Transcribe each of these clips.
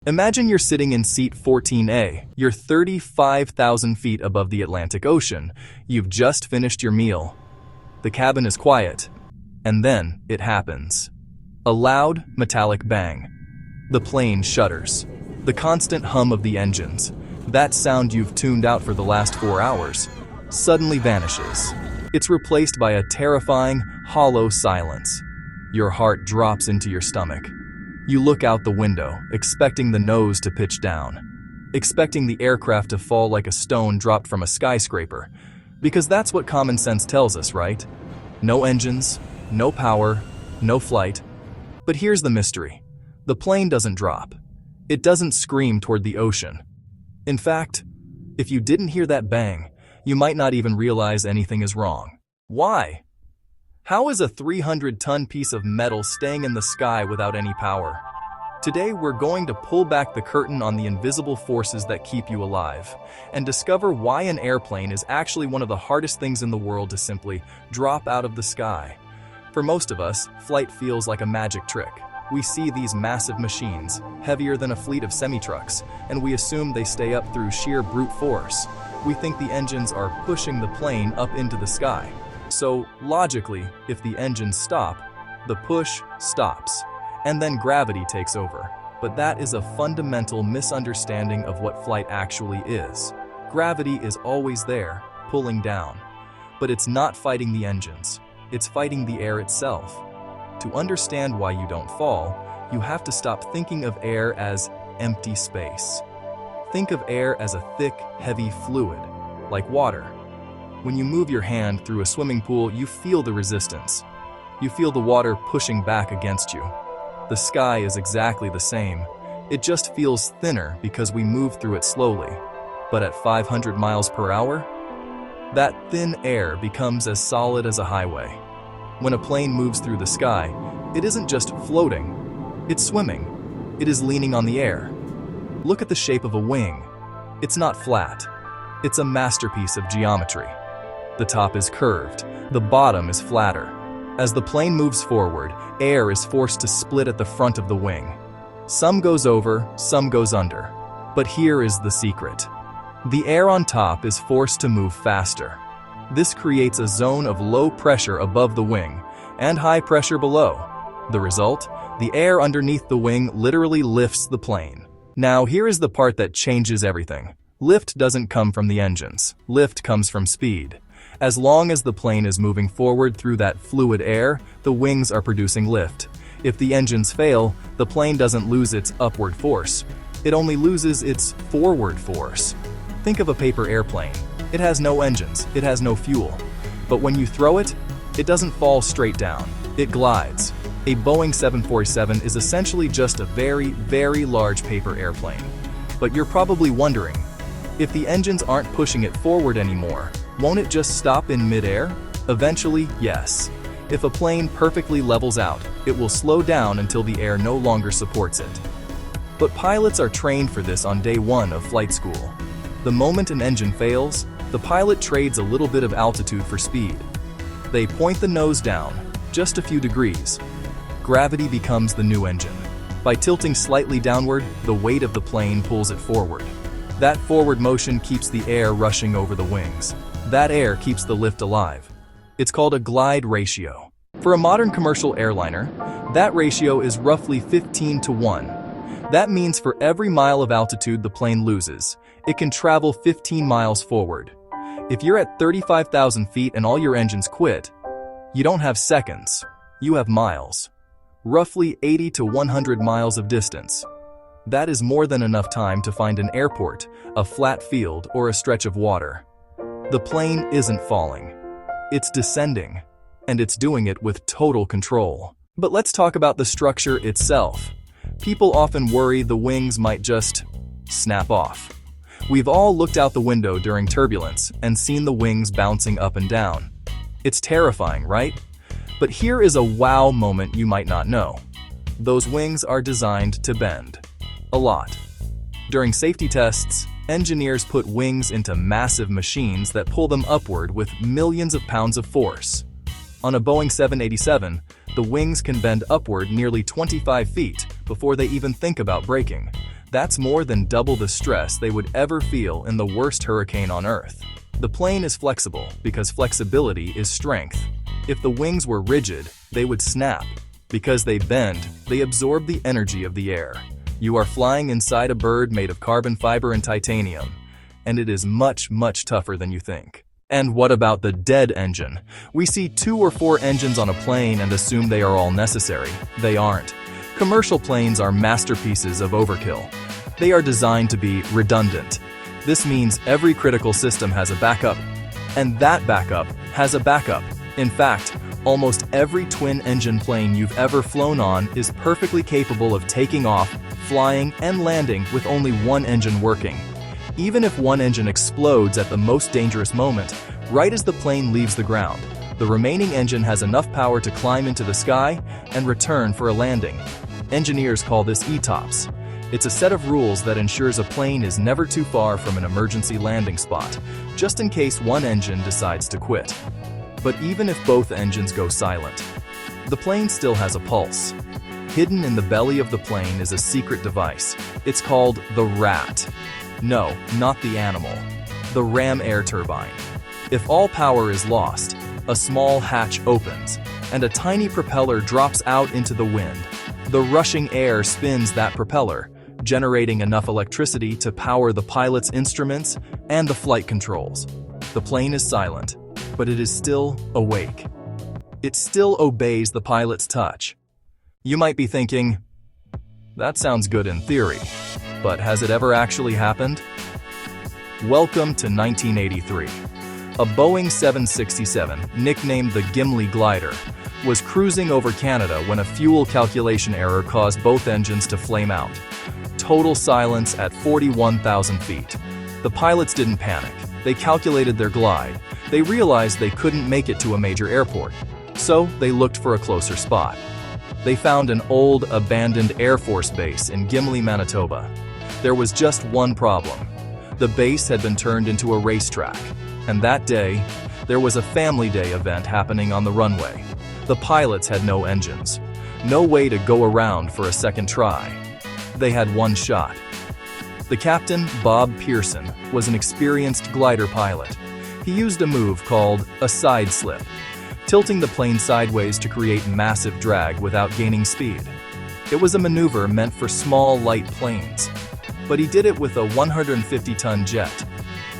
Imagine you're sitting in seat 14A. You're 35,000 feet above the Atlantic Ocean. You've just finished your meal. The cabin is quiet. And then it happens. A loud, metallic bang. The plane shudders. The constant hum of the engines, that sound you've tuned out for the last 4 hours, suddenly vanishes. It's replaced by a terrifying, hollow silence. Your heart drops into your stomach. You look out the window, expecting the nose to pitch down, expecting the aircraft to fall like a stone dropped from a skyscraper, because that's what common sense tells us, right? No engines, no power, no flight. But here's the mystery. The plane doesn't drop. It doesn't scream toward the ocean. In fact, if you didn't hear that bang, you might not even realize anything is wrong. Why? How is a 300-ton piece of metal staying in the sky without any power? Today, we're going to pull back the curtain on the invisible forces that keep you alive and discover why an airplane is actually one of the hardest things in the world to simply drop out of the sky. For most of us, flight feels like a magic trick. We see these massive machines, heavier than a fleet of semi-trucks, and we assume they stay up through sheer brute force. We think the engines are pushing the plane up into the sky. So, logically, if the engines stop, the push stops, and then gravity takes over. But that is a fundamental misunderstanding of what flight actually is. Gravity is always there, pulling down. But it's not fighting the engines. It's fighting the air itself. To understand why you don't fall, you have to stop thinking of air as empty space. Think of air as a thick, heavy fluid, like water. When you move your hand through a swimming pool, you feel the resistance. You feel the water pushing back against you. The sky is exactly the same. It just feels thinner because we move through it slowly. But at 500 miles per hour, that thin air becomes as solid as a highway. When a plane moves through the sky, it isn't just floating, it's swimming. It is leaning on the air. Look at the shape of a wing. It's not flat. It's a masterpiece of geometry. The top is curved, the bottom is flatter. As the plane moves forward, air is forced to split at the front of the wing. Some goes over, some goes under. But here is the secret. The air on top is forced to move faster. This creates a zone of low pressure above the wing and high pressure below. The result? The air underneath the wing literally lifts the plane. Now, here is the part that changes everything. Lift doesn't come from the engines. Lift comes from speed. As long as the plane is moving forward through that fluid air, the wings are producing lift. If the engines fail, the plane doesn't lose its upward force. It only loses its forward force. Think of a paper airplane. It has no engines, it has no fuel. But when you throw it, it doesn't fall straight down. It glides. A Boeing 747 is essentially just a very, very large paper airplane. But you're probably wondering, if the engines aren't pushing it forward anymore, won't it just stop in midair? Eventually, yes. If a plane perfectly levels out, it will slow down until the air no longer supports it. But pilots are trained for this on day one of flight school. The moment an engine fails, the pilot trades a little bit of altitude for speed. They point the nose down, just a few degrees. Gravity becomes the new engine. By tilting slightly downward, the weight of the plane pulls it forward. That forward motion keeps the air rushing over the wings. That air keeps the lift alive. It's called a glide ratio. For a modern commercial airliner, that ratio is roughly 15:1. That means for every mile of altitude the plane loses, it can travel 15 miles forward. If you're at 35,000 feet and all your engines quit, you don't have seconds, you have miles. Roughly 80 to 100 miles of distance. That is more than enough time to find an airport, a flat field, or a stretch of water. The plane isn't falling. It's descending, and it's doing it with total control. But let's talk about the structure itself. People often worry the wings might just snap off. We've all looked out the window during turbulence and seen the wings bouncing up and down. It's terrifying, right? But here is a wow moment you might not know. Those wings are designed to bend. A lot. During safety tests, engineers put wings into massive machines that pull them upward with millions of pounds of force. On a Boeing 787, the wings can bend upward nearly 25 feet before they even think about braking. That's more than double the stress they would ever feel in the worst hurricane on Earth. The plane is flexible because flexibility is strength. If the wings were rigid, they would snap. Because they bend, they absorb the energy of the air. You are flying inside a bird made of carbon fiber and titanium, and it is much, much tougher than you think. And what about the dead engine? We see 2 or 4 engines on a plane and assume they are all necessary. They aren't. Commercial planes are masterpieces of overkill. They are designed to be redundant. This means every critical system has a backup, and that backup has a backup. In fact, almost every twin-engine plane you've ever flown on is perfectly capable of taking off, flying, and landing with only one engine working. Even if one engine explodes at the most dangerous moment, right as the plane leaves the ground, the remaining engine has enough power to climb into the sky and return for a landing. Engineers call this ETOPS. It's a set of rules that ensures a plane is never too far from an emergency landing spot, just in case one engine decides to quit. But even if both engines go silent, the plane still has a pulse. Hidden in the belly of the plane is a secret device. It's called the RAT. No, not the animal. The Ram Air Turbine. If all power is lost, a small hatch opens, and a tiny propeller drops out into the wind. The rushing air spins that propeller, generating enough electricity to power the pilot's instruments and the flight controls. The plane is silent, but it is still awake. It still obeys the pilot's touch. You might be thinking, that sounds good in theory, but has it ever actually happened? Welcome to 1983. A Boeing 767, nicknamed the Gimli Glider, was cruising over Canada when a fuel calculation error caused both engines to flame out. Total silence at 41,000 feet. The pilots didn't panic. They calculated their glide. They realized they couldn't make it to a major airport, so they looked for a closer spot. They found an old, abandoned Air Force base in Gimli, Manitoba. There was just one problem. The base had been turned into a racetrack, and that day, there was a Family Day event happening on the runway. The pilots had no engines, no way to go around for a second try. They had one shot. The captain, Bob Pearson, was an experienced glider pilot. He used a move called a side slip, tilting the plane sideways to create massive drag without gaining speed. It was a maneuver meant for small, light planes, but he did it with a 150-ton jet.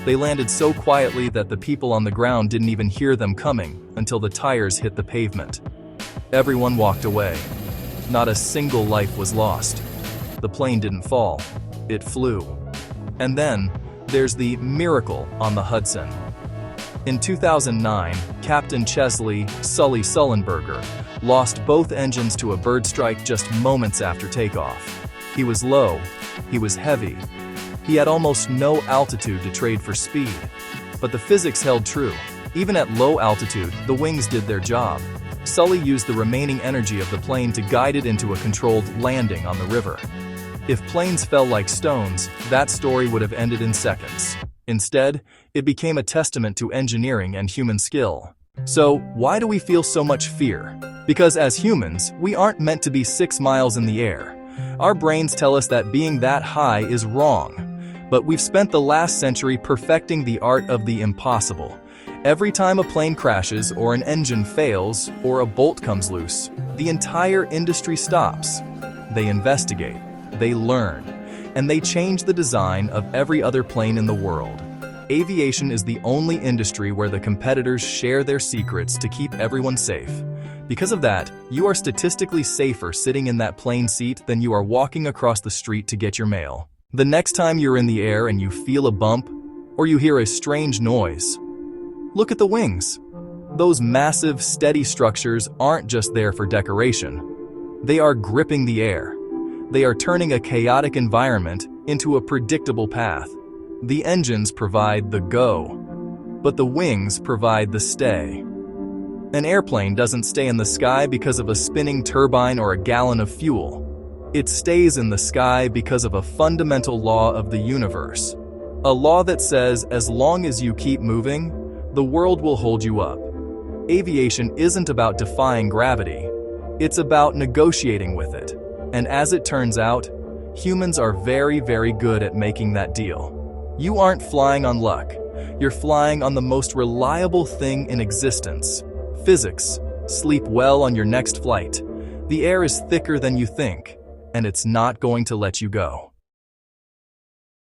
They landed so quietly that the people on the ground didn't even hear them coming until the tires hit the pavement. Everyone walked away. Not a single life was lost. The plane didn't fall. It flew. And then, there's the miracle on the Hudson. In 2009, Captain Chesley "Sully" Sullenberger lost both engines to a bird strike just moments after takeoff. He was low. He was heavy. He had almost no altitude to trade for speed. But the physics held true. Even at low altitude, the wings did their job. Sully used the remaining energy of the plane to guide it into a controlled landing on the river. If planes fell like stones, that story would have ended in seconds. Instead, it became a testament to engineering and human skill. So, why do we feel so much fear? Because as humans, we aren't meant to be 6 miles in the air. Our brains tell us that being that high is wrong. But we've spent the last century perfecting the art of the impossible. Every time a plane crashes or an engine fails or a bolt comes loose, the entire industry stops. They investigate, they learn, and they change the design of every other plane in the world. Aviation is the only industry where the competitors share their secrets to keep everyone safe. Because of that, you are statistically safer sitting in that plane seat than you are walking across the street to get your mail. The next time you're in the air and you feel a bump, or you hear a strange noise, look at the wings. Those massive, steady structures aren't just there for decoration. They are gripping the air. They are turning a chaotic environment into a predictable path. The engines provide the go, but the wings provide the stay. An airplane doesn't stay in the sky because of a spinning turbine or a gallon of fuel. It stays in the sky because of a fundamental law of the universe. A law that says as long as you keep moving, the world will hold you up. Aviation isn't about defying gravity. It's about negotiating with it. And as it turns out, Humans are very, very good at making that deal. You aren't flying on luck. You're flying on the most reliable thing in existence: physics. Sleep well on your next flight. The air is thicker than you think, and it's not going to let you go.